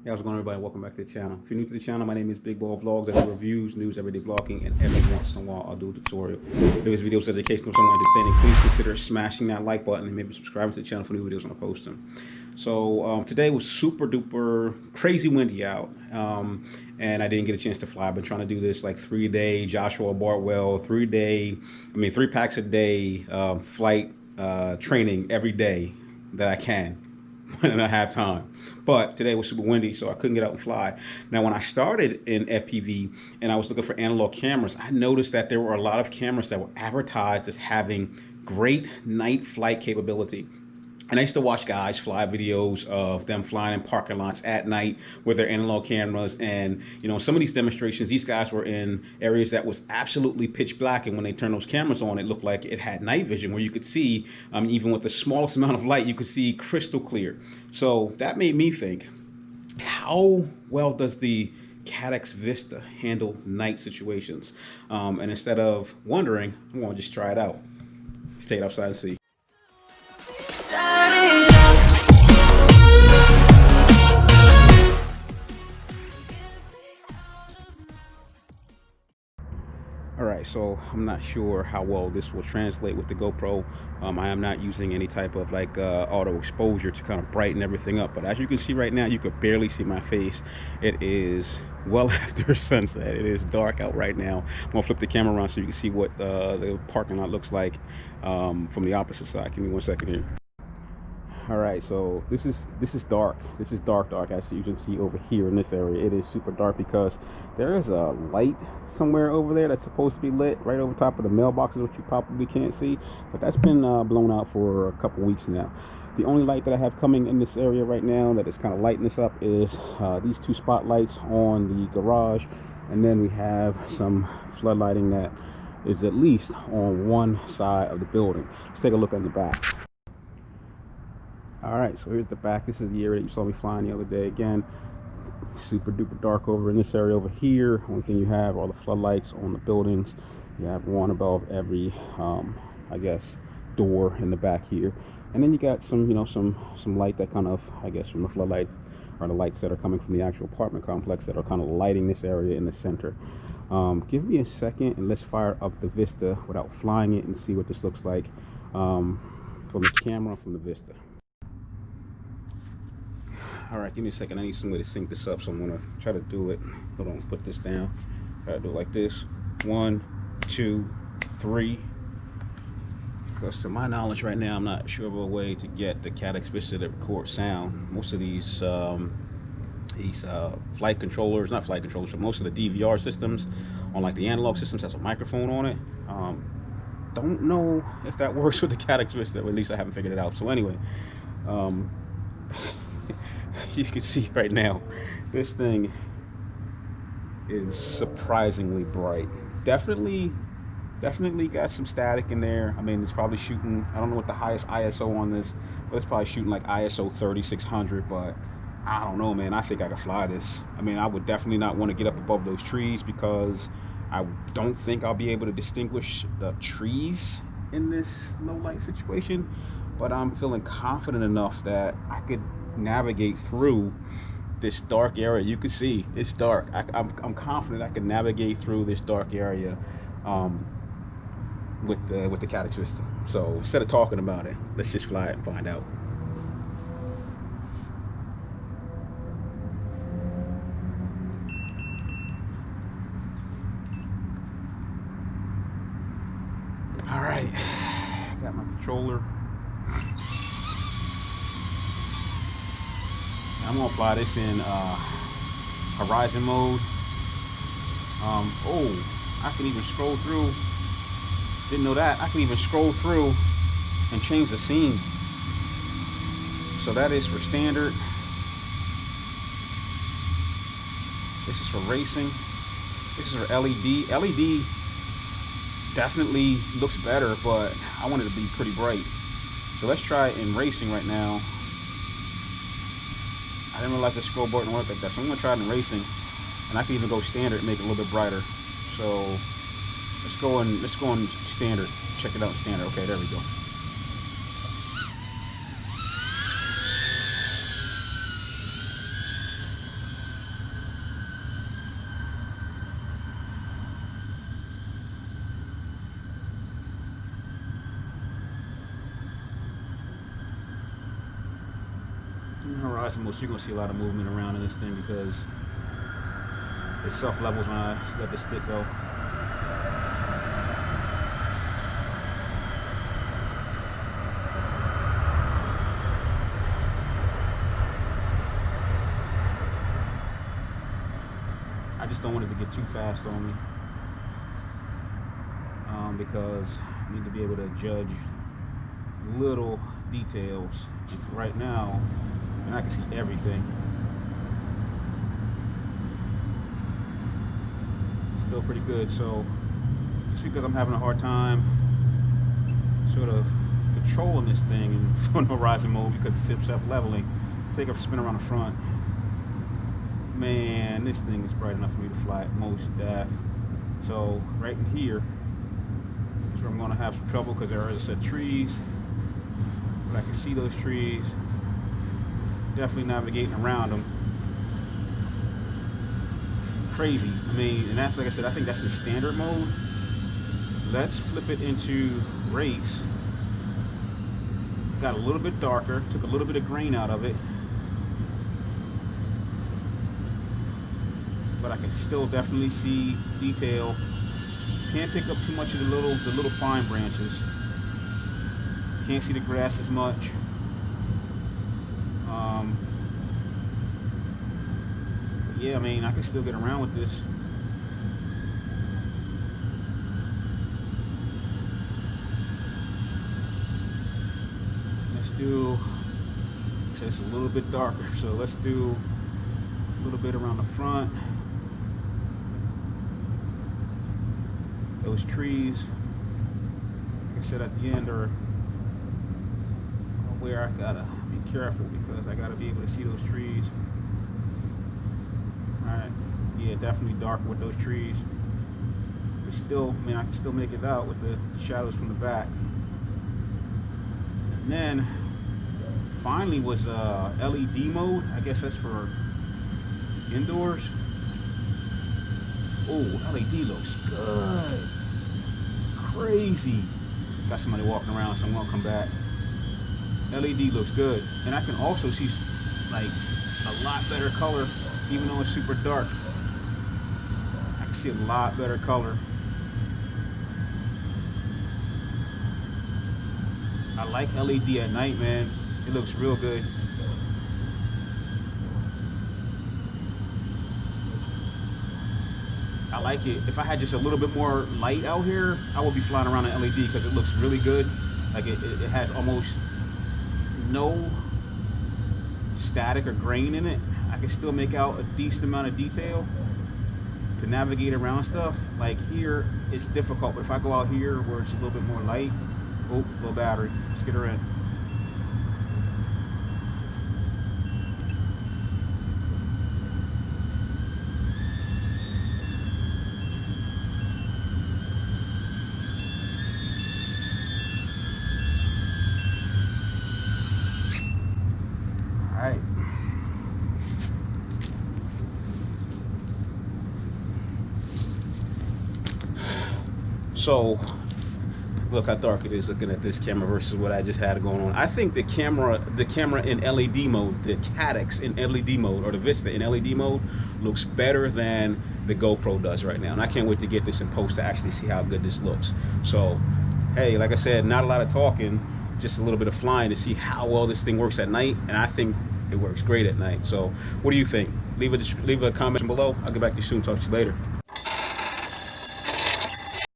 Hey, how's it going, everybody? Welcome back to the channel. If you're new to the channel, my name is Big Ball Vlogs. I do reviews, news, everyday vlogging, and every once in a while I'll do a tutorial. If this video is educational, someone entertaining, please consider smashing that like button and maybe subscribing to the channel for new videos when I post them. So today was super duper crazy windy out, and I didn't get a chance to fly. I've been trying to do this like 3-day Joshua Bartwell, 3 packs a day flight training every day that I can. And I have time, but today was super windy, so I couldn't get out and fly. Now, when I started in FPV and I was looking for analog cameras, I noticed that there were a lot of cameras that were advertised as having great night flight capability. And I used to watch guys fly videos of them flying in parking lots at night with their analog cameras. And, you know, some of these demonstrations, these guys were in areas that was absolutely pitch black. And when they turned those cameras on, it looked like it had night vision where you could see, even with the smallest amount of light, you could see crystal clear. So that made me think, how well does the Caddx Vista handle night situations? And instead of wondering, I'm going to just try it out. Stay outside and see. Alright, so I'm not sure how well this will translate with the GoPro. I am not using any type of like auto exposure to kind of brighten everything up, but as you can see right now, you could barely see my face. It is well after sunset. It is dark out right now. I'm gonna flip the camera around so you can see what the parking lot looks like from the opposite side. Give me 1 second here. All right, so this is dark. This is dark, as you can see over here in this area. It is super dark because there is a light somewhere over there that's supposed to be lit right over top of the mailboxes, which you probably can't see, but that's been blown out for a couple weeks now. The only light that I have coming in this area right now that is kind of lighting this up is these 2 spotlights on the garage, and then we have some floodlighting that is at least on one side of the building. Let's take a look on the back. All right, so here's the back. This is the area that you saw me flying the other day. Again, super duper dark over in this area over here. Only thing you have are the floodlights on the buildings. You have one above every, I guess, door in the back here. And then you got some, some light that kind of, I guess, from the floodlight or the lights that are coming from the actual apartment complex that are kind of lighting this area in the center. Give me a second and let's fire up the Vista without flying it and see what this looks like from the camera from the Vista. All right, give me a second. I need some way to sync this up, so I'm gonna try to do it. Hold on, put this down. Try to do it like this. 1, 2, 3. Because to my knowledge right now, I'm not sure of a way to get the Caddx Vista to record sound. Most of these flight controllers, not flight controllers, but most of the DVR systems on like the analog systems has a microphone on it. Don't know if that works with the Caddx Vista, or at least I haven't figured it out. So anyway, you can see right now, this thing is surprisingly bright. Definitely got some static in there. I mean, it's probably shooting, I don't know what the highest ISO on this, but it's probably shooting like ISO 3600, but I don't know, man. I think I could fly this. I mean, I would definitely not want to get up above those trees because I don't think I'll be able to distinguish the trees in this low light situation, but I'm feeling confident enough that I could navigate through this dark area. You can see it's dark. I'm confident I can navigate through this dark area with the Caddx Vista. So instead of talking about it, let's just fly it and find out. All right, got my controller. I'm gonna fly this in horizon mode. Oh, I can even scroll through. Didn't know that. I can even scroll through and change the scene. So that is for standard. This is for racing. This is for LED. LED definitely looks better, but I want it to be pretty bright. So let's try it in racing right now. I didn't realize the scroll button worked like that, so I'm gonna try it in racing, and I can even go standard and make it a little bit brighter. So let's go in standard. Check it out in standard. Okay, there we go. In horizon mode, so you're gonna see a lot of movement around in this thing because it self-levels when I let the stick go. I just don't want it to get too fast on me because I need to be able to judge little details. And for right now, and I can see everything. Still pretty good. So just because I'm having a hard time sort of controlling this thing in front of horizon mode because it's self-leveling, take a spin around the front. Man, this thing is bright enough for me to fly at most depth. So right in here is where I'm going to have some trouble because there are, as I said, trees. But I can see those trees. Definitely navigating around them. Crazy. I mean, and that's, like I said, I think that's the standard mode. Let's flip it into race. Got a little bit darker, took a little bit of grain out of it. But I can still definitely see detail. Can't pick up too much of the little fine branches. Can't see the grass as much. Yeah, I mean, I can still get around with this. Let's do, so it's a little bit darker, so let's do a little bit around the front. Those trees, like I said, at the end are where I gotta be careful because I gotta be able to see those trees. Alright, yeah, definitely dark with those trees. But still, I mean, I can still make it out with the shadows from the back. And then, finally was LED mode. I guess that's for indoors. Oh, LED looks good. Crazy. Got somebody walking around, so I'm gonna come back. LED looks good. And I can also see like a lot better color, even though it's super dark. I can see a lot better color. I like LED at night, man. It looks real good. I like it. If I had just a little bit more light out here, I would be flying around in LED because it looks really good. Like it has almost no static or grain in it. I can still make out a decent amount of detail to navigate around stuff. Like here, it's difficult, but if I go out here where it's a little bit more light, oh, low battery, let's get her in. All right. So, look how dark it is looking at this camera versus what I just had going on. I think the camera in LED mode, the Caddx in LED mode, or the Vista in LED mode, looks better than the GoPro does right now. And I can't wait to get this in post to actually see how good this looks. So, hey, like I said, not a lot of talking, just a little bit of flying to see how well this thing works at night. And I think it works great at night. So, what do you think? Leave a comment below. I'll get back to you soon. Talk to you later.